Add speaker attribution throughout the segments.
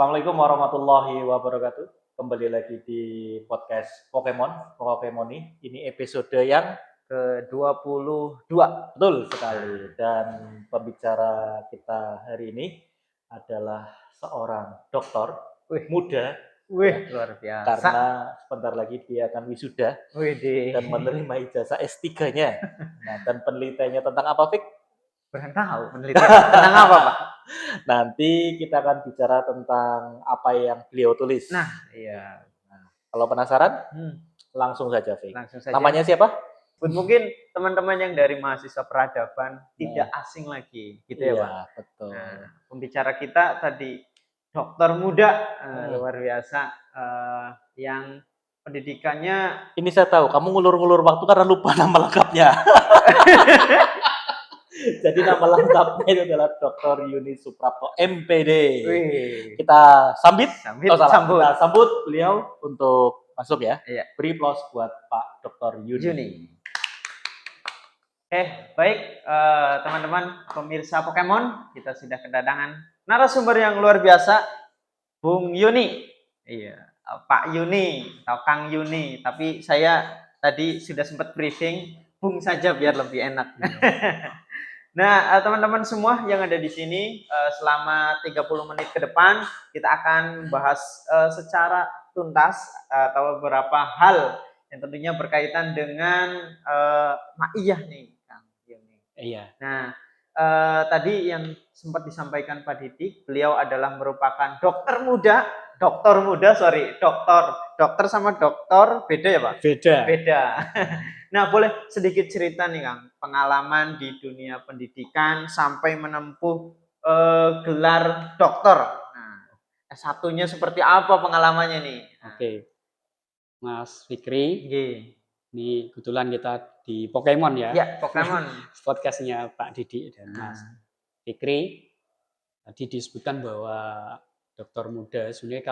Speaker 1: Assalamualaikum warahmatullahi wabarakatuh. Kembali lagi di podcast Pokemoni. Ini episode yang ke-22. Betul sekali. Dan pembicara kita hari ini adalah seorang dokter
Speaker 2: Wih,
Speaker 1: muda
Speaker 2: wih, luar biasa.
Speaker 1: karena sebentar lagi dia akan wisuda
Speaker 2: Widih.
Speaker 1: dan menerima ijazah S3-nya. Nah, dan penelitiannya tentang apa, Fik?
Speaker 2: Kurang tahu penelitian tentang apa, Pak?
Speaker 1: Nanti kita akan bicara tentang apa yang beliau tulis.
Speaker 2: Nah, iya.
Speaker 1: Kalau penasaran,
Speaker 2: Hmm,
Speaker 1: langsung saja, Fik.
Speaker 2: langsung saja.
Speaker 1: Namanya siapa?
Speaker 2: Mungkin teman-teman yang dari mahasiswa peradaban tidak asing lagi, gitu ya, Pak?
Speaker 1: Iya, betul.
Speaker 2: Nah, pembicara kita tadi dokter muda, luar biasa, yang pendidikannya
Speaker 1: Ini saya tahu, kamu ngulur-ngulur waktu karena lupa nama lengkapnya. Jadi nama lengkapnya itu adalah Dr. Yuni Suprapto, MPD.
Speaker 2: Wih,
Speaker 1: Kita sambut.
Speaker 2: sambut.
Speaker 1: Kita sambut beliau untuk masuk ya.
Speaker 2: Iya.
Speaker 1: Beri applause buat Pak Dr. Yuni.
Speaker 2: Yuni. Baik teman-teman pemirsa Pokemon, kita sudah kedatangan narasumber yang luar biasa, Bung Yuni. Iya, Pak Yuni atau Kang Yuni, tapi saya tadi sudah sempat briefing, Bung saja biar lebih enak. Nah, teman-teman semua yang ada di sini, selama 30 menit ke depan kita akan bahas secara tuntas atau beberapa hal yang tentunya berkaitan dengan maiyah nih, Kang Yuni.
Speaker 1: Iya.
Speaker 2: Nah, tadi yang sempat disampaikan Pak Didik, beliau adalah merupakan dokter muda, dokter sama dokter beda ya Pak? Beda. Nah, boleh sedikit cerita nih Kang, pengalaman di dunia pendidikan sampai menempuh gelar dokter. Nah, S1-nya seperti apa pengalamannya nih?
Speaker 3: Oke, Mas Fikri,
Speaker 2: Nggih.
Speaker 3: ini kebetulan kita di Pokemon ya.
Speaker 2: Ya, Pokemon.
Speaker 3: Podcastnya Pak Didi dan Mas Fikri. Tadi disebutkan bahwa dokter muda sebenarnya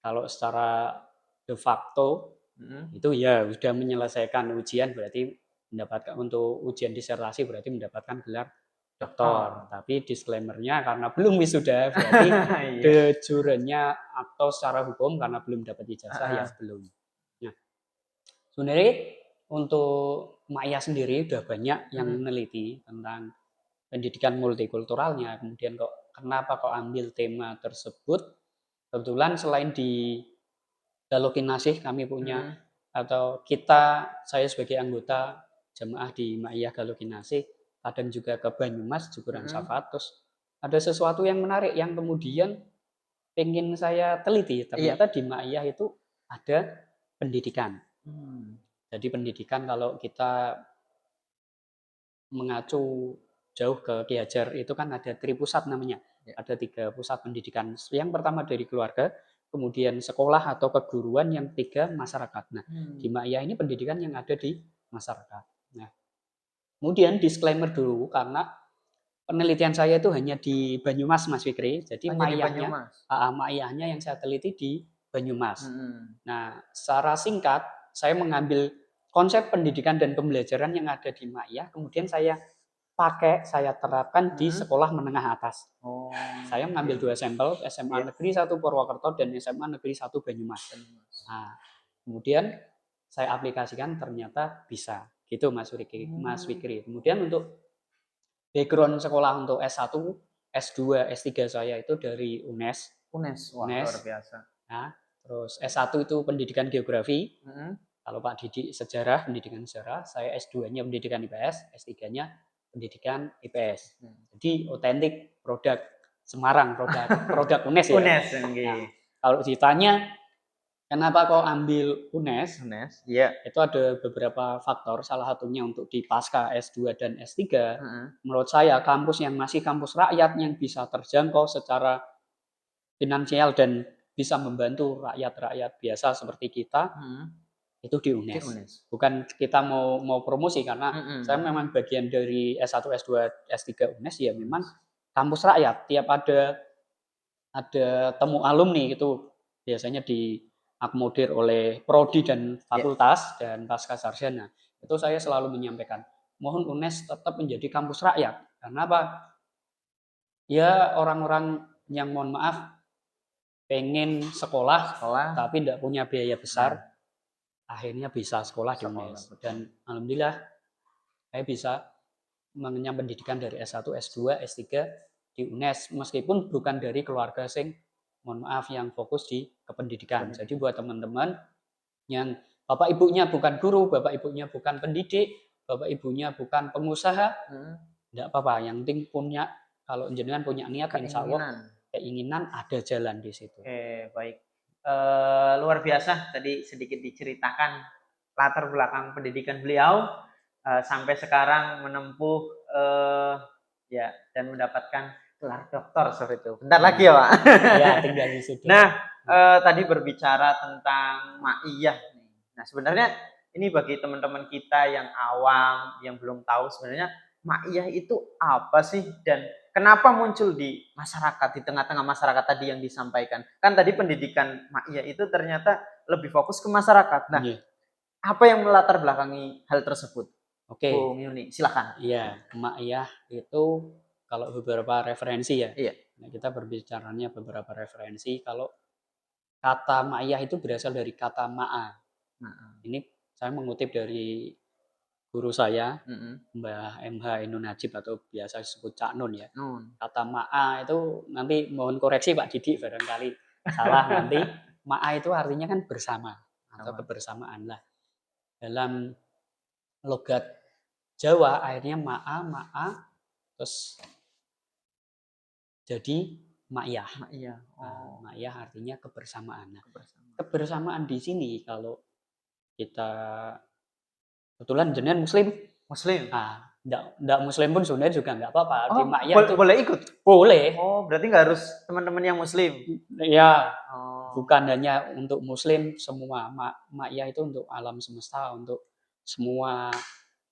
Speaker 3: kalau secara de facto itu ya sudah menyelesaikan ujian, berarti mendapatkan untuk ujian disertasi berarti mendapatkan gelar dokter. Tapi disclaimer-nya karena belum wisuda berarti de jure-nya atau secara hukum karena belum dapat ijazah ya belum. Nah, sebenarnya untuk Maya sendiri udah banyak yang meneliti tentang pendidikan multikulturalnya, kemudian kenapa kok ambil tema tersebut. Kebetulan selain di Galokinasih kami punya atau saya sebagai anggota jemaah di Ma'iyah Galokinasih kadang juga ke Banyumas Jukuran Safatus, ada sesuatu yang menarik yang kemudian pengen saya teliti. Ternyata di Ma'iyah itu ada pendidikan. Jadi pendidikan kalau kita mengacu jauh ke Ki Hajar itu kan ada tripusat namanya. Ada 3 pusat pendidikan. Yang pertama dari keluarga, kemudian sekolah atau keguruan, yang 3 masyarakat. Nah, di Ma'iyah ini pendidikan yang ada di masyarakat. Nah, kemudian disclaimer dulu karena penelitian saya itu hanya di Banyumas, Mas Fikri. Jadi Ma'iyahnya yang saya teliti di Banyumas. Nah, secara singkat saya mengambil konsep pendidikan dan pembelajaran yang ada di Ma'iyah, kemudian saya terapkan di sekolah menengah atas. Saya mengambil 2 sampel, SMA Negeri 1 Purwokerto dan SMA Negeri 1 Banyumas. Nah, kemudian saya aplikasikan ternyata bisa. Gitu Mas Fikri. Kemudian untuk background sekolah untuk S1, S2, S3 saya itu dari UNES.
Speaker 2: Wah, luar biasa.
Speaker 3: Nah, terus S1 itu pendidikan geografi. Kalau Pak Didi pendidikan sejarah, saya S2-nya pendidikan IPS, S3-nya pendidikan IPS. Jadi otentik produk Semarang, produk UNES ya.
Speaker 2: UNES.
Speaker 3: Nah, kalau ditanya kenapa kok ambil UNES? Itu ada beberapa faktor. Salah satunya untuk di pasca S2 dan S3. Menurut saya kampus yang masih kampus rakyat yang bisa terjangkau secara finansial dan bisa membantu rakyat-rakyat biasa seperti kita, itu di UNES. Bukan kita mau promosi karena saya memang bagian dari S1, S2, S3 UNES ya memang kampus rakyat. Tiap ada temu alumni itu biasanya diakomodir oleh prodi dan fakultas dan pasca sarjana. Itu saya selalu menyampaikan, mohon UNES tetap menjadi kampus rakyat. Karena apa? Ya orang-orang yang mohon maaf pengen sekolah
Speaker 2: sekolah.
Speaker 3: tapi tidak punya biaya besar, akhirnya bisa sekolah di
Speaker 2: Sekolah,
Speaker 3: UNES.
Speaker 2: betul.
Speaker 3: Dan alhamdulillah saya bisa mengenyam pendidikan dari S1, S2, S3 di UNES meskipun bukan dari keluarga sing mohon maaf yang fokus di kependidikan. Jadi buat teman-teman yang bapak ibunya bukan guru, bapak ibunya bukan pendidik, bapak ibunya bukan pengusaha, tidak apa-apa. Yang penting punya, kalau jenengan punya niat, insya Allah keinginan ada jalan di situ.
Speaker 2: Oke, baik. Luar biasa tadi sedikit diceritakan latar belakang pendidikan beliau sampai sekarang menempuh ya dan mendapatkan gelar doktor seperti itu. Bentar lagi ya, Pak.
Speaker 3: Ya, tinggal di situ.
Speaker 2: Nah, tadi berbicara tentang ma'iyah. Nah, sebenarnya ini bagi teman-teman kita yang awam, yang belum tahu sebenarnya ma'iyah itu apa sih dan kenapa muncul di masyarakat, di tengah-tengah masyarakat tadi yang disampaikan. Kan tadi pendidikan ma'iyah itu ternyata lebih fokus ke masyarakat. Nah, apa yang melatar belakangi hal tersebut?
Speaker 3: Oke.
Speaker 2: Bung Yuni, silakan.
Speaker 3: Iya, ma'iyah itu kalau beberapa referensi ya.
Speaker 2: Iya.
Speaker 3: Nah, kita berbicaranya beberapa referensi. Kalau kata ma'iyah itu berasal dari kata ma'a. Ini saya mengutip dari guru saya, Mbah MH Ainun Najib atau biasa disebut Cak Nun ya. Kata ma'a itu nanti mohon koreksi Pak Didi barangkali salah nanti. Ma'a itu artinya kan bersama atau kebersamaan lah. Dalam logat Jawa akhirnya ma'a terus jadi ma'iyah. Ma'iyah artinya kebersamaan. Nah, kebersamaan di sini kalau kita kebetulan jenengan muslim. Nah, enggak muslim pun sebenarnya juga enggak apa-apa. Di ma'iyah itu
Speaker 2: boleh ikut?
Speaker 3: Boleh.
Speaker 2: Oh, berarti enggak harus teman-teman yang muslim.
Speaker 3: Ya, bukan hanya untuk muslim, semua ma'iyah itu untuk alam semesta, untuk semua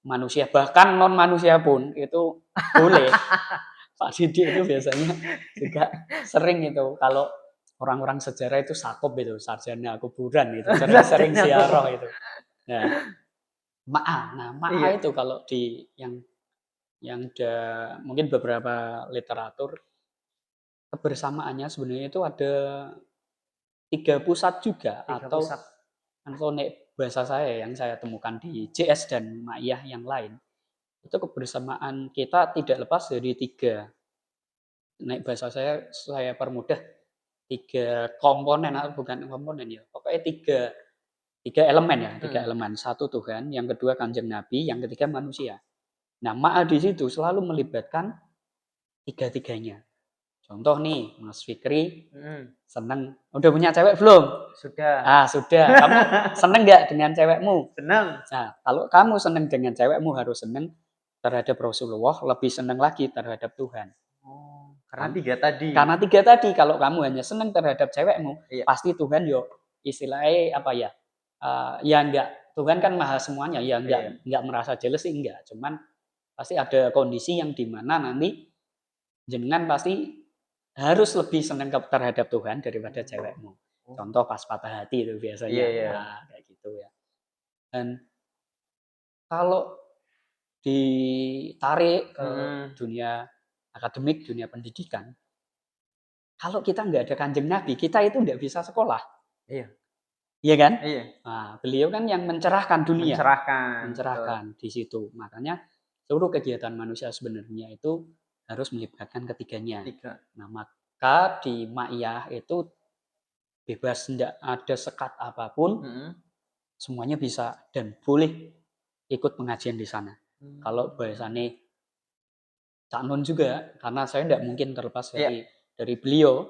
Speaker 3: manusia, bahkan non manusia pun itu boleh. Pak Didi itu biasanya juga sering itu kalau orang-orang sejarah itu sakop itu, sarjana kuburan itu, sering ziarah itu. Nah, ma'a itu kalau di yang ada mungkin beberapa literatur kebersamaannya sebenarnya itu ada 3 pusat juga atau nek bahasa saya yang saya temukan di JS dan ma'iyah yang lain. Itu kebersamaan kita tidak lepas dari 3. Nek bahasa saya permudah 3 komponen atau bukan komponen ya. Pokoknya 3 elemen ya, 3 elemen. 1 Tuhan, yang kedua Kanjeng Nabi, yang ketiga manusia. Nah, ma'a di situ selalu melibatkan 3-tiganya. Contoh nih, Mas Fikri seneng, udah punya cewek belum?
Speaker 2: Sudah.
Speaker 3: Sudah. Kamu seneng nggak dengan cewekmu?
Speaker 2: Seneng.
Speaker 3: Nah, kalau kamu seneng dengan cewekmu harus seneng terhadap Rasulullah, lebih seneng lagi terhadap Tuhan.
Speaker 2: Karena 3 tadi.
Speaker 3: Karena 3 tadi, kalau kamu hanya seneng terhadap cewekmu, pasti Tuhan yo istilahnya apa ya? Ya enggak, Tuhan kan maha semuanya, ya enggak merasa jealous sih enggak, cuman pasti ada kondisi yang di mana nanti jenengan pasti harus lebih senang terhadap Tuhan daripada cewekmu. Contoh pas patah hati itu biasanya. Nah, kayak gitu ya. Dan kalau ditarik ke dunia akademik, dunia pendidikan, kalau kita nggak ada Kanjeng Nabi, kita itu nggak bisa sekolah. Iya kan? Nah, beliau kan yang mencerahkan dunia. Mencerahkan di situ. Makanya seluruh kegiatan manusia sebenarnya itu harus melibatkan ketiganya. Nah, maka di ma'iyah itu bebas, tidak ada sekat apapun, semuanya bisa dan boleh ikut pengajian di sana. Kalau bahasane Cak Nun juga, karena saya tidak mungkin terlepas dari beliau,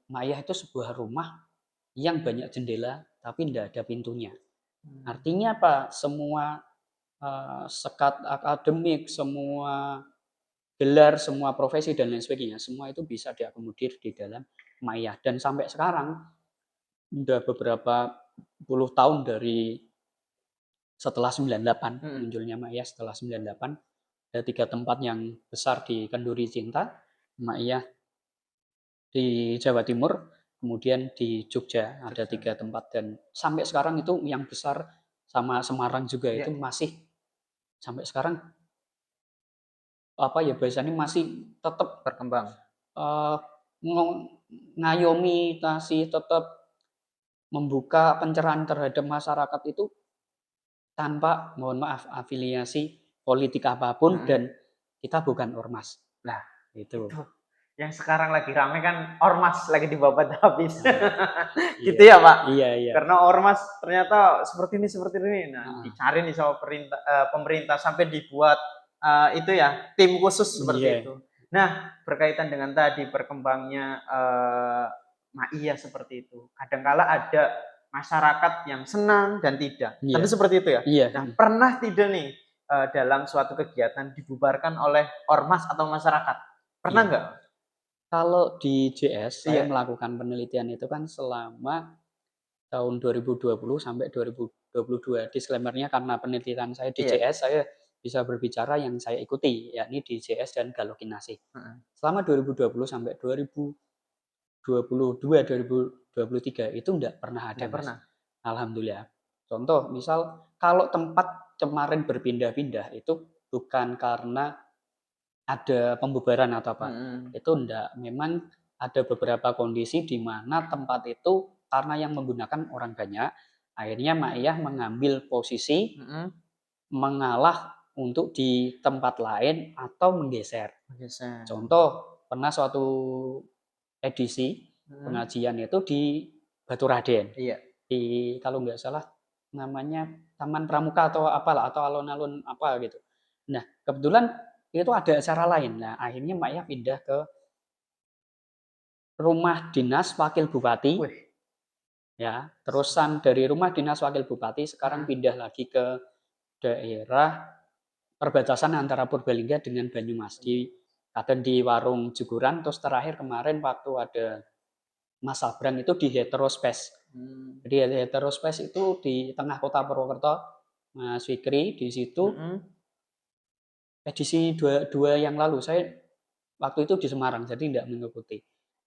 Speaker 3: ma'iyah itu sebuah rumah yang banyak jendela tapi tidak ada pintunya. Artinya apa? Semua sekat akademik, semua gelar, semua profesi dan lain sebagainya, semua itu bisa diakomodir di dalam ma'iyah. Dan sampai sekarang udah beberapa puluh tahun dari setelah 98 munculnya ma'iyah, setelah 98 ada 3 tempat yang besar di Kenduri Cinta, ma'iyah di Jawa Timur, kemudian di Jogja ada 3 tempat, dan sampai sekarang itu yang besar sama Semarang juga itu masih sampai sekarang apa ya bahasanya masih tetap
Speaker 2: berkembang.
Speaker 3: ngayomi masih tetap membuka pencerahan terhadap masyarakat itu tanpa, mohon maaf, afiliasi politik apapun dan kita bukan ormas.
Speaker 2: Lah,
Speaker 3: Itu.
Speaker 2: itu yang sekarang lagi rame kan ormas lagi dibabat habis. Gitu
Speaker 3: Iya.
Speaker 2: ya, Pak?
Speaker 3: Iya.
Speaker 2: Karena ormas ternyata seperti ini. Nah,
Speaker 3: Heeh.
Speaker 2: dicari nih sama pemerintah sampai dibuat itu ya, tim khusus seperti
Speaker 3: Iya.
Speaker 2: itu. Nah, berkaitan dengan tadi berkembangnya Maia seperti itu. Kadangkala ada masyarakat yang senang dan tidak.
Speaker 3: Iya.
Speaker 2: Tentu seperti itu ya.
Speaker 3: Iya.
Speaker 2: Nah, pernah tidak nih dalam suatu kegiatan dibubarkan oleh ormas atau masyarakat? Pernah
Speaker 3: Iya.
Speaker 2: nggak?
Speaker 3: Kalau di JS saya
Speaker 2: Iya.
Speaker 3: melakukan penelitian itu kan selama tahun 2020 sampai 2022. Disclaimer-nya karena penelitian saya di
Speaker 2: Iya.
Speaker 3: JS, saya bisa berbicara yang saya ikuti, yakni di JS dan Galokinasi.
Speaker 2: Heeh.
Speaker 3: Selama 2020 sampai 2022, 2023 itu enggak pernah ada,
Speaker 2: Nggak
Speaker 3: Mas.
Speaker 2: pernah.
Speaker 3: Alhamdulillah. Contoh, misal kalau tempat kemarin berpindah-pindah itu bukan karena ada pembubaran atau apa. Itu enggak. Memang ada beberapa kondisi di mana tempat itu karena yang menggunakan orang banyak, akhirnya Maiyah mengambil posisi mengalah untuk di tempat lain atau menggeser.
Speaker 2: Geser.
Speaker 3: Contoh, pernah suatu edisi pengajian itu di Batu Raden.
Speaker 2: Iya.
Speaker 3: Di kalau nggak salah namanya Taman Pramuka atau apalah, atau alun-alun apa gitu. Nah, kebetulan itu ada acara lain. Nah, akhirnya Maiyah pindah ke rumah dinas wakil bupati.
Speaker 2: Wih.
Speaker 3: Ya, terusan dari rumah dinas wakil bupati sekarang pindah lagi ke daerah perbatasan antara Purbalingga dengan Banyumas kadang di warung Juguran, terus terakhir kemarin waktu ada Mas Sabrang itu di Heterospace. Jadi Heterospace itu di tengah kota Purwokerto, Mas Fikri di situ. Edisi dua yang lalu saya waktu itu di Semarang, jadi tidak mengikuti.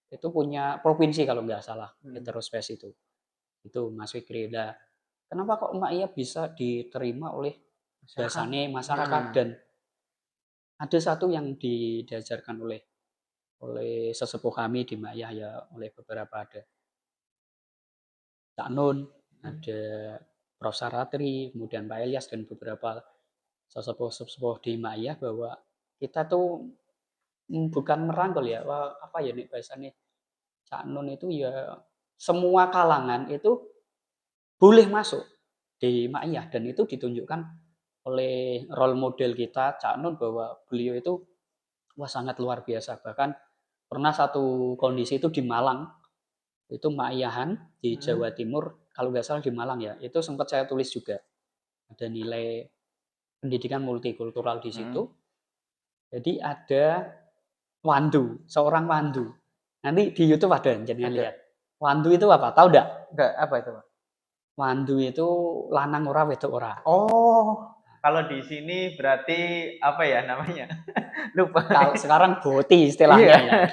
Speaker 3: Itu punya provinsi kalau nggak salah, Heterospace itu. Itu Mas Fikri. Nah, kenapa kok Maia bisa diterima oleh biasanya masyarakat dan ada satu yang diajarkan oleh sesepuh kami di Maia ya, oleh beberapa ada Cak Nun, ada Prof. Saratri, kemudian Pak Elias dan beberapa sesepuh di Maia bahwa kita tuh bukan merangkul ya, apa ya nih bahasanya Cak Nun itu ya semua kalangan itu boleh masuk di Maia dan itu ditunjukkan oleh role model kita Cak Nun bahwa beliau itu sangat luar biasa. Bahkan pernah satu kondisi itu di Malang, itu Maiyahan di Jawa Timur, kalau nggak salah di Malang ya, itu sempat saya tulis juga. Ada nilai pendidikan multikultural di situ. Jadi ada Wandu, seorang Wandu. Nanti di YouTube ada, jangan lihat. Wandu itu apa? Tahu enggak?
Speaker 2: Enggak, apa itu, Pak?
Speaker 3: Wandu itu lanang ora wedok ora.
Speaker 2: Oh, kalau di sini berarti apa ya namanya? Lupa.
Speaker 3: Kalau sekarang boti istilahnya
Speaker 2: Iya.
Speaker 3: ya.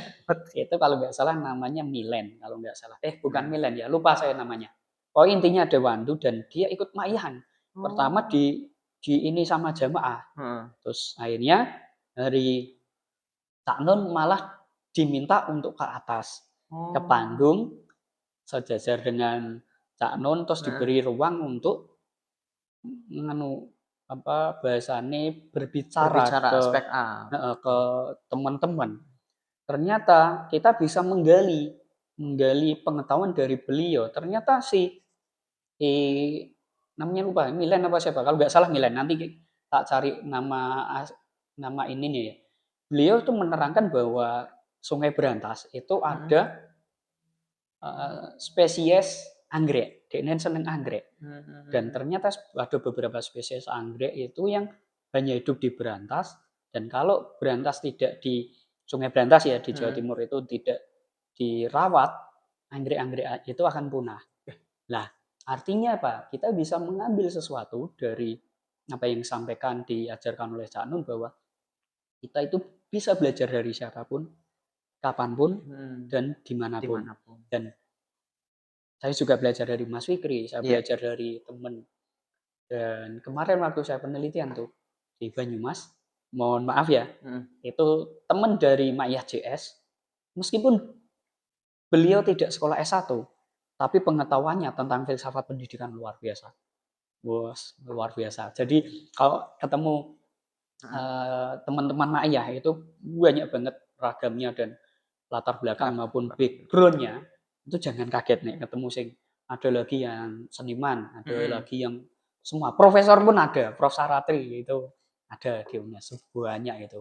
Speaker 3: Itu kalau nggak salah namanya Milen, kalau nggak salah. Bukan Milen ya, lupa saya namanya. Oh intinya ada Wandu dan dia ikut Maiyahan. Pertama di ini sama jamaah. Terus akhirnya hari Cak Nun malah diminta untuk ke atas, ke panggung, sejajar dengan Cak Nun, terus diberi ruang untuk bahasane berbicara ke
Speaker 2: aspek A.
Speaker 3: ke teman-teman. Ternyata kita bisa menggali pengetahuan dari beliau. Ternyata si namanya lupa, Milen apa siapa? Kalau nggak salah Milen. Nanti tak cari nama ininya ya. Beliau itu menerangkan bahwa Sungai Berantas itu ada spesies anggrek, deknen seneng anggrek. Dan ternyata ada beberapa spesies anggrek itu yang hanya hidup di Berantas, dan kalau Berantas tidak di Sungai Berantas ya di Jawa Timur itu tidak dirawat, anggrek-anggrek itu akan punah. Nah, artinya apa? Kita bisa mengambil sesuatu dari apa yang disampaikan, diajarkan oleh Cak Nun bahwa kita itu bisa belajar dari siapapun, kapanpun, dan dimanapun. Dan saya juga belajar dari Mas Fikri, saya belajar dari teman. Dan kemarin waktu saya penelitian tuh di Banyumas, mohon maaf ya, itu teman dari Maiyah JS, meskipun beliau tidak sekolah S1, tapi pengetahuannya tentang filsafat pendidikan luar biasa. Bos, luar biasa. Jadi kalau ketemu teman-teman Ma'iyah itu banyak banget ragamnya dan latar belakang maupun background-nya, itu jangan kaget nih ketemu sing ada lagi yang seniman, ada lagi yang semua profesor pun ada, Prof Saratri itu ada di UNES banyak itu.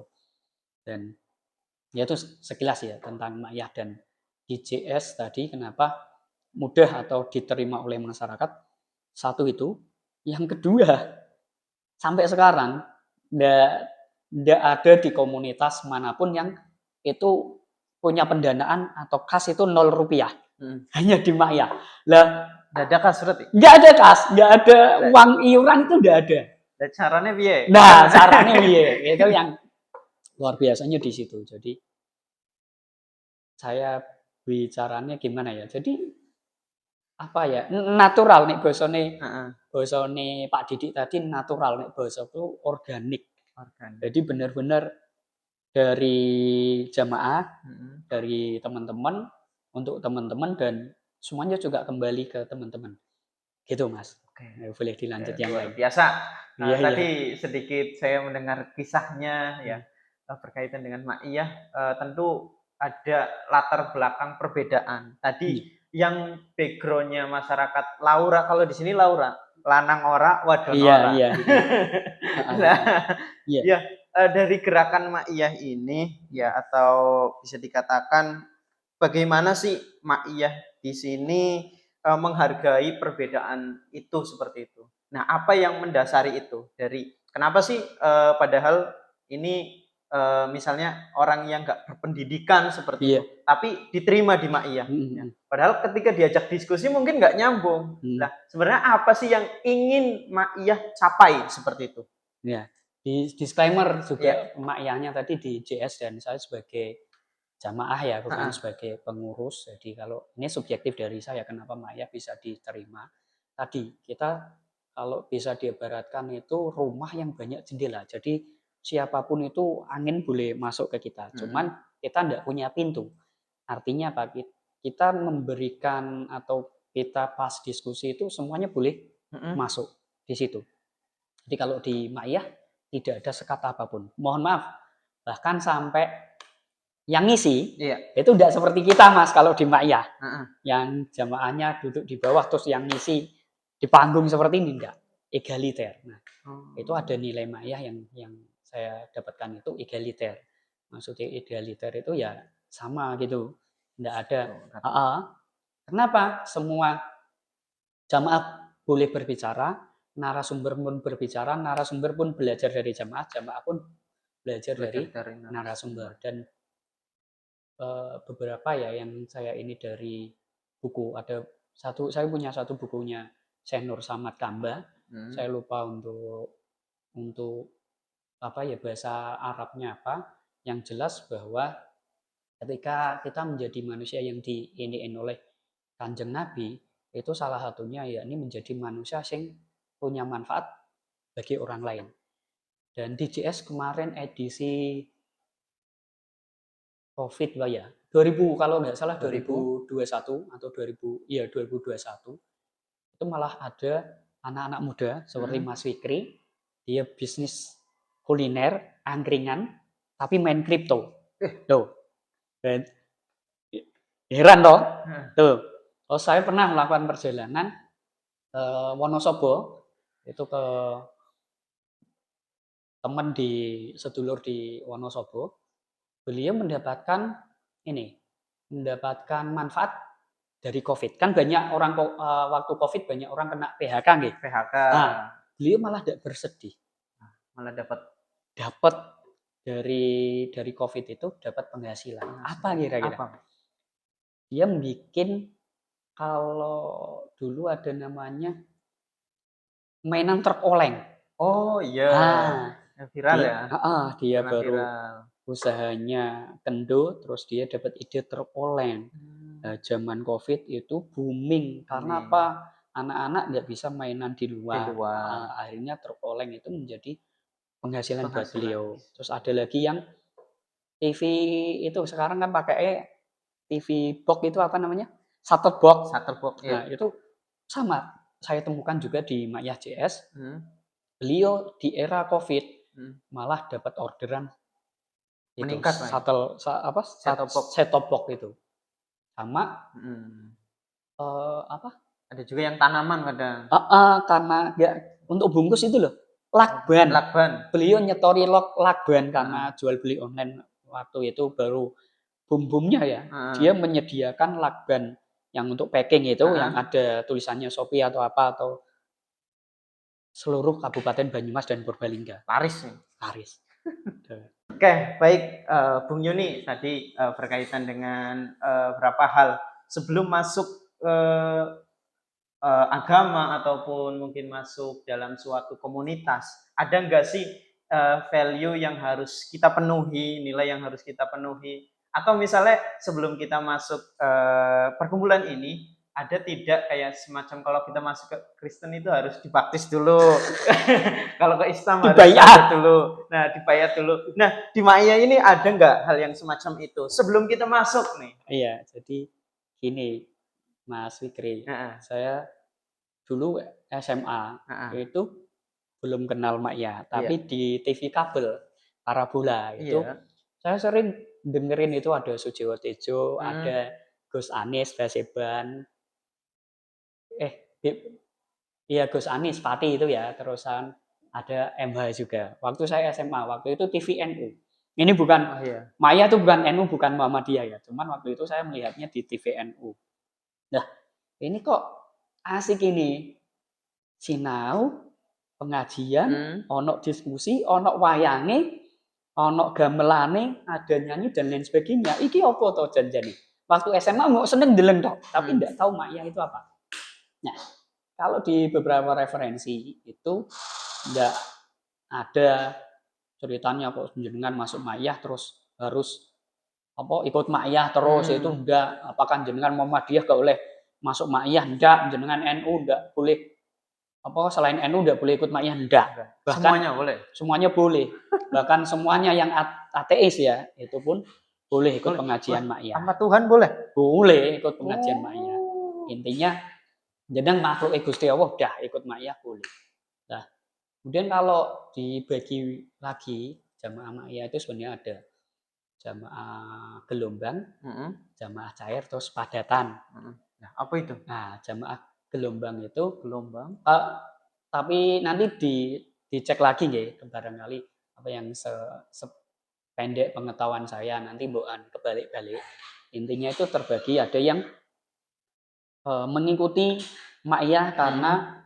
Speaker 3: Dan ya itu sekilas ya tentang Ma'iyah dan DJS tadi kenapa mudah atau diterima oleh masyarakat. Satu itu, yang kedua sampai sekarang ndak ada di komunitas manapun yang itu punya pendanaan atau kas itu 0 rupiah. Hanya di Ma'iyah. Lah,
Speaker 2: Nggak ada kas berarti?
Speaker 3: nggak ada kas, nggak ada uang iuran itu nggak ada.
Speaker 2: Dan caranya piye?
Speaker 3: Nah, caranya piye? Itu yang luar biasanya di situ. Jadi saya bicaranya gimana ya? Jadi apa ya? Natural nih bosone Pak Didik tadi natural nih bosoku organik. Jadi benar-benar dari jamaah, dari teman-teman untuk teman-teman dan semuanya juga kembali ke teman-teman. Gitu, Mas.
Speaker 2: Oke.
Speaker 3: Boleh dilanjut yang
Speaker 2: Luar
Speaker 3: lain.
Speaker 2: biasa.
Speaker 3: Iya,
Speaker 2: Tadi sedikit saya mendengar kisahnya ya berkaitan dengan Ma'iyah, tentu ada latar belakang perbedaan. Tadi yang background-nya masyarakat Laura, kalau di sini Laura, lanang ora, wadon ora.
Speaker 3: Iya.
Speaker 2: Nah,
Speaker 3: Iya.
Speaker 2: ya dari gerakan Ma'iyah ini ya atau bisa dikatakan bagaimana sih Ma'iyah di sini menghargai perbedaan itu seperti itu. Nah, apa yang mendasari itu? Dari kenapa sih padahal ini misalnya orang yang nggak berpendidikan seperti itu, tapi diterima di Ma'iyah. Ya. Padahal ketika diajak diskusi mungkin nggak nyambung. Nah, sebenarnya apa sih yang ingin Ma'iyah capai seperti itu?
Speaker 3: Ya, di disclaimer juga Ma'iyahnya tadi di JS dan saya sebagai jamaah ya, bukan sebagai pengurus. Jadi kalau ini subjektif dari saya, kenapa Ma'iyah bisa diterima. Tadi kita kalau bisa diibaratkan itu rumah yang banyak jendela. Jadi siapapun itu angin boleh masuk ke kita. Cuman kita tidak punya pintu. Artinya apa? Kita memberikan atau kita pas diskusi itu semuanya boleh masuk di situ. Jadi kalau di Ma'iyah tidak ada sekat apapun. Mohon maaf, bahkan sampai yang ngisi itu tidak seperti kita, Mas, kalau di Ma'iyah. Yang jamaahnya duduk di bawah terus yang ngisi di panggung seperti ini enggak, egaliter. Nah, itu ada nilai Ma'iyah yang saya dapatkan itu egaliter. Maksudnya egaliter itu ya sama gitu. Enggak ada. Kenapa? Semua jamaah boleh berbicara, narasumber pun berbicara, narasumber pun belajar dari jamaah, jamaah pun belajar dari narasumber. Dan beberapa ya yang saya ini dari buku, ada satu, saya punya satu bukunya Syekh Nur Samad Kamba. Saya lupa untuk apa ya bahasa Arabnya apa. Yang jelas bahwa ketika kita menjadi manusia yang diiniin oleh Kanjeng Nabi, itu salah satunya yakni menjadi manusia yang punya manfaat bagi orang lain. Dan DJS kemarin edisi COVID lah ya, 2000 kalau nggak salah 2021 atau 2021 itu malah ada anak-anak muda seperti Mas Fikri, dia bisnis kuliner, angkringan, tapi main kripto. Tuh, heran toh? Tuh, oh, saya pernah melakukan perjalanan Wonosobo itu ke teman sedulur di Wonosobo. Beliau mendapatkan manfaat dari COVID. Kan banyak orang waktu COVID banyak orang kena PHK nggih.
Speaker 2: PHK.
Speaker 3: Nah, beliau malah tidak bersedih.
Speaker 2: Malah dapat
Speaker 3: dari COVID itu dapat penghasilan. Apa kira-kira? Dia bikin kalau dulu ada namanya mainan truk oleng.
Speaker 2: Oh iya. Viral ya.
Speaker 3: Dia baru usahanya kendo, terus dia dapat ide truk oleng. Zaman COVID itu booming karena apa? Anak-anak nggak bisa mainan di luar. Akhirnya truk oleng itu menjadi penghasilan buat beliau. Terus ada lagi yang TV itu sekarang kan pakai TV box itu apa namanya? Shuttle box.
Speaker 2: Shutterbox ya.
Speaker 3: Nah, itu sama. Saya temukan juga di Mak JS.
Speaker 2: Hmm.
Speaker 3: Beliau di era Covid malah dapat orderan itu
Speaker 2: Meningkat, Pak.
Speaker 3: set-top box itu. Sama apa?
Speaker 2: Ada juga yang tanaman kadang.
Speaker 3: Karena ya untuk bungkus itu loh, lakban. Beliau nyetori lakban karena jual beli online waktu itu baru boom-boomnya ya. Dia menyediakan lakban yang untuk packing itu yang ada tulisannya Shopee atau apa atau seluruh Kabupaten Banyumas dan Purbalingga.
Speaker 2: Laris.
Speaker 3: Oke,
Speaker 2: baik Bung Yuni tadi berkaitan dengan beberapa hal sebelum masuk agama ataupun mungkin masuk dalam suatu komunitas, ada nggak sih value yang harus kita penuhi, nilai yang harus kita penuhi? Atau misalnya sebelum kita masuk perkumpulan ini, ada tidak kayak semacam kalau kita masuk ke Kristen itu harus dibaptis dulu, kalau ke Islam harus dibayar dulu. Nah, dibayar dulu. Nah, di Maya ini ada nggak hal yang semacam itu sebelum kita masuk nih?
Speaker 3: Iya, jadi gini, Mas Fikri, saya dulu SMA itu belum kenal Maya, tapi di TV kabel parabola itu saya sering dengerin itu ada Sujiwo Tejo, ada Gus Anis Baseban, Gus Anis Pati itu ya, terusan ada MH juga. Waktu saya SMA, waktu itu TV NU. Ini bukan Maya itu bukan NU, bukan Muhammadiyah ya. Cuman waktu itu saya melihatnya di TV NU. Nah, ini kok asik ini. Sinau, pengajian, ono diskusi, ono wayange, ono gamelane, ada nyanyi dan lain sebagainya. Iki apa to janjane? Waktu SMA mau seneng deleng tok, tapi enggak tahu Maya itu apa. Nah, kalau di beberapa referensi itu enggak ada ceritanya kok jenengan masuk Maya terus harus ikut Ma'iyah terus itu enggak, apakah jenengan Muhammadiyah enggak boleh masuk Ma'iyah, enggak, jenengan NU enggak boleh selain NU enggak boleh ikut Ma'iyah, enggak. Bahkan semuanya boleh. Bahkan semuanya yang ateis ya, itu pun boleh ikut pengajian Ma'iyah.
Speaker 2: Tanpa Tuhan boleh?
Speaker 3: Boleh ikut pengajian Ma'iyah. Intinya jenengan makhluk Gusti Allah udah ikut Ma'iyah boleh. Nah, kemudian kalau dibagi lagi jamaah Ma'iyah itu sebenarnya ada jamaah gelombang, jamaah cair, terus padatan.
Speaker 2: Nah, apa itu?
Speaker 3: Nah, jamaah gelombang itu tapi nanti dicek lagi nggih, barangkali apa yang sependek pengetahuan saya nanti mbokan kebalik-balik. Intinya itu terbagi ada yang mengikuti Ma'iyah karena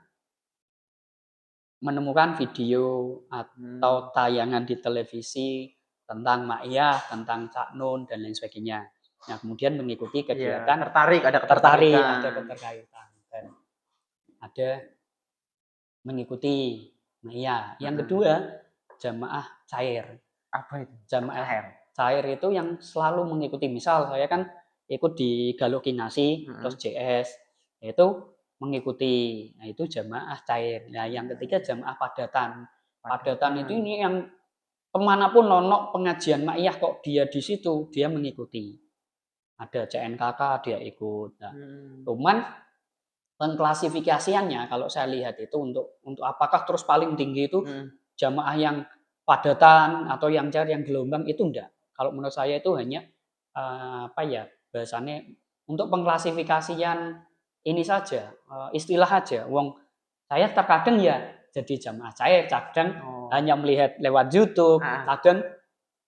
Speaker 3: menemukan video atau tayangan di televisi tentang Ma'iyah, tentang Cak Nun dan lain sebagainya. Nah, kemudian mengikuti kegiatan
Speaker 2: ada ketertarikan
Speaker 3: dan ada mengikuti Ma'iyah. Yang kedua, jamaah cair.
Speaker 2: Apa itu?
Speaker 3: Jamaah cair itu yang selalu mengikuti. Misal saya kan ikut di Galokinasi, terus JS, itu mengikuti. Nah, itu jamaah cair. Nah, yang ketiga jamaah padatan. Padatan itu ini yang kemanapun nonok pengajian Ma'iyah kok dia di situ, dia mengikuti. Ada CNKK dia ikut. Nah, cuman pengklasifikasiannya kalau saya lihat itu untuk apakah terus paling tinggi itu jamaah yang padatan atau yang cair yang gelombang itu enggak. Kalau menurut saya itu hanya bahasanya untuk pengklasifikasian ini saja, istilah aja. Wong saya terkadang ya jadi jamaah cair, kadang hanya melihat lewat YouTube, kadang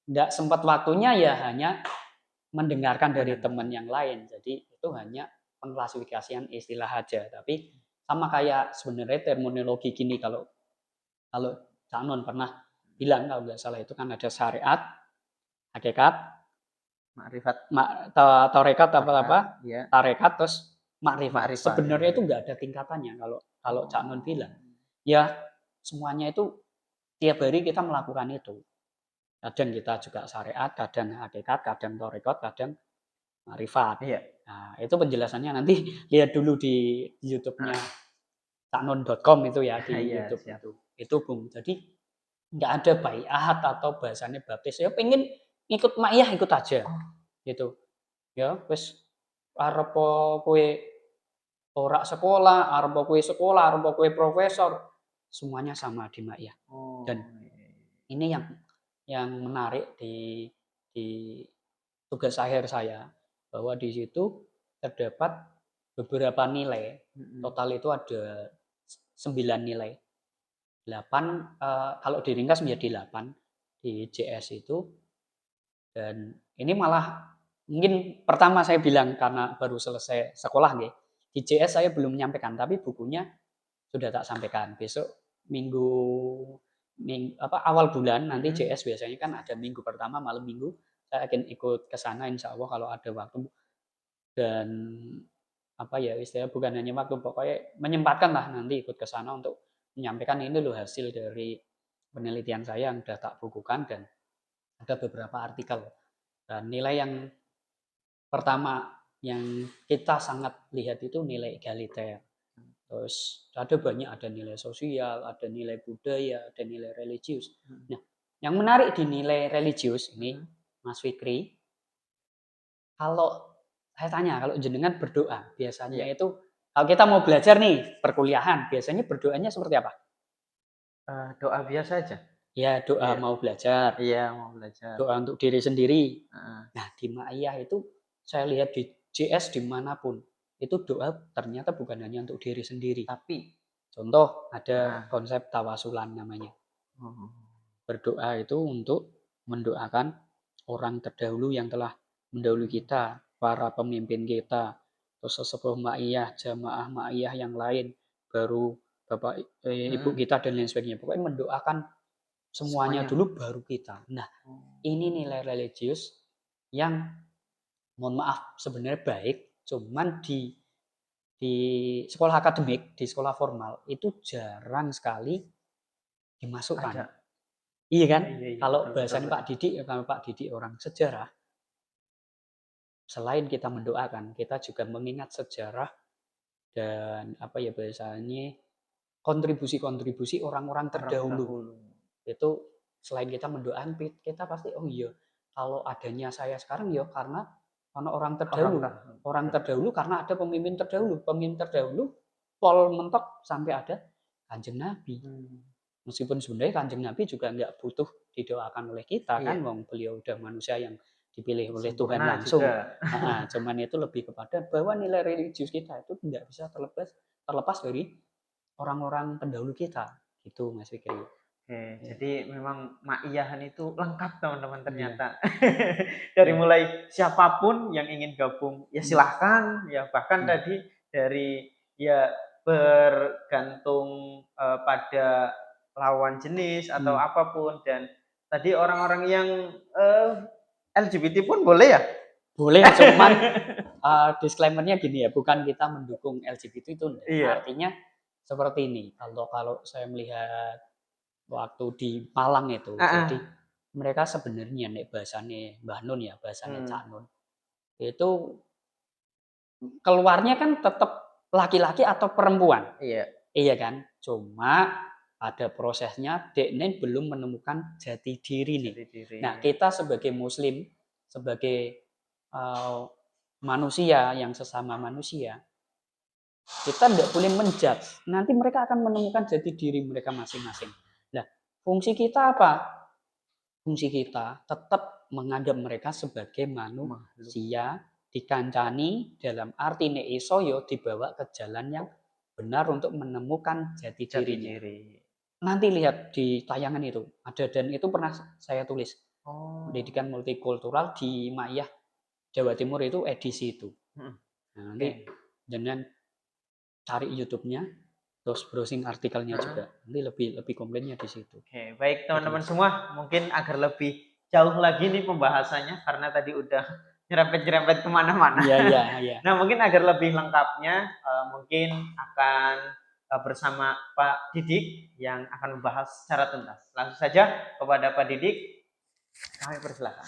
Speaker 3: enggak sempat waktunya ya hanya mendengarkan dari teman yang lain. Jadi itu hanya pengklasifikasian istilah aja. Tapi sama kayak sebenarnya terminologi gini kalau Cak Nun pernah bilang kalau nggak salah itu kan ada syariat, hakikat,
Speaker 2: makrifat,
Speaker 3: tarekat tarekat terus makrifat. Sebenarnya itu nggak ada tingkatannya kalau Cak Nun bilang. Ya semuanya itu tiap hari kita melakukan itu. Kadang kita juga syariat, kadang hakikat, kadang tarekat, kadang makrifat. Nah, itu penjelasannya nanti lihat dulu di YouTube-nya caknun.com itu ya di YouTube itu. Itu Bung. Jadi nggak ada baiat atau bahasanya baptis. Ya pengen ikut Ma'iyah ikut aja. Gitu. Ya wis arep kowe ora sekolah, arep kowe sekolah, arep kowe profesor, semuanya sama di Maiyah.
Speaker 2: Oh,
Speaker 3: Dan
Speaker 2: iya.
Speaker 3: ini yang menarik di tugas akhir saya, bahwa di situ terdapat beberapa nilai, total itu ada 9 nilai. 8 kalau diringkas menjadi 8 di JS itu, dan ini malah mungkin pertama saya bilang karena baru selesai sekolah nggih. Di JS saya belum menyampaikan, tapi bukunya sudah tak sampaikan. Besok minggu awal bulan nanti JS biasanya kan ada minggu pertama malam minggu, saya akan ikut ke sana insya Allah kalau ada waktu. Dan apa ya istilahnya, bukan hanya waktu, pokoknya menyempatkan lah nanti ikut ke sana untuk menyampaikan ini loh hasil dari penelitian saya yang sudah tak bukukan, dan ada beberapa artikel. Dan nilai yang pertama yang kita sangat lihat itu nilai egaliter. Terus ada banyak, ada nilai sosial, ada nilai budaya, ada nilai religius. Nah, yang menarik di nilai religius ini, Mas Fikri, kalau saya tanya, kalau jenengan berdoa, biasanya itu kalau kita mau belajar nih perkuliahan, biasanya berdoanya seperti apa?
Speaker 2: Doa biasa aja.
Speaker 3: Ya doa mau belajar,
Speaker 2: Iya, mau belajar.
Speaker 3: doa untuk diri sendiri.
Speaker 2: Heeh.
Speaker 3: Nah di Maiyah itu saya lihat di JS dimanapun itu doa ternyata bukan hanya untuk diri sendiri.
Speaker 2: Tapi
Speaker 3: Contoh ada konsep tawasulan namanya. Berdoa itu untuk mendoakan orang terdahulu yang telah mendahului kita, para pemimpin kita, terus sesepuh Maiyah, jamaah Maiyah yang lain, baru bapak ibu kita dan lain sebagainya. Pokoknya mendoakan semuanya dulu baru kita. Nah, ini nilai religius yang mohon maaf sebenarnya baik, cuman di sekolah akademik, di sekolah formal itu jarang sekali dimasukkan. Iya kan? Kalau bahasan Pak Didik, kalau Pak Didik orang sejarah, selain kita mendoakan, kita juga mengingat sejarah dan apa ya bahasanya, kontribusi-kontribusi orang-orang terdahulu. Itu selain kita mendoakan, kita pasti oh iya, kalau adanya saya sekarang ya karena orang terdahulu. Orang terdahulu karena ada pemimpin terdahulu pol mentok sampai ada Kanjeng Nabi. Meskipun sebenarnya Kanjeng Nabi juga nggak butuh didoakan oleh kita kan, wong beliau udah manusia yang dipilih oleh Tuhan langsung. Cuman itu lebih kepada bahwa nilai religius kita itu nggak bisa terlepas dari orang-orang pendahulu kita. Gitu Mas Fikri.
Speaker 2: Jadi memang Maiyahan itu lengkap teman-teman ternyata. Dari mulai siapapun yang ingin gabung ya silahkan, ya bahkan tadi dari ya bergantung pada lawan jenis atau apapun, dan tadi orang-orang yang LGBT pun boleh ya?
Speaker 3: Boleh, cuman disclaimer-nya gini ya, bukan kita mendukung LGBT itu. Artinya seperti ini, kalau saya melihat waktu di Malang itu, jadi mereka sebenarnya nek bahasane Mbah Nun ya, bahasane Cak Nun, itu keluarnya kan tetap laki-laki atau perempuan. Iya kan? Cuma ada prosesnya, dekne belum menemukan jati diri nih. Nah, kita sebagai muslim, sebagai manusia yang sesama manusia, kita tidak boleh menjudge. Nanti mereka akan menemukan jati diri mereka masing-masing. Nah, fungsi kita apa? Fungsi kita tetap menganggap mereka sebagai manusia, dikancani dalam arti nek iso yo dibawa ke jalan yang benar untuk menemukan jati dirinya. Nanti lihat di tayangan itu ada, dan itu pernah saya tulis. Pendidikan multikultural di Maiyah Jawa Timur itu edisi itu. Nah, nanti dengan cari YouTube-nya, terus browsing artikelnya juga. Nanti lebih komplainnya di situ.
Speaker 2: Baik teman-teman semua, mungkin agar lebih jauh lagi nih pembahasannya karena tadi udah nyerempet-nyerempet kemana-mana.
Speaker 3: Iya.
Speaker 2: Nah, mungkin agar lebih lengkapnya mungkin akan bersama Pak Didik yang akan membahas secara tuntas. Langsung saja kepada Pak Didik, kami persilakan.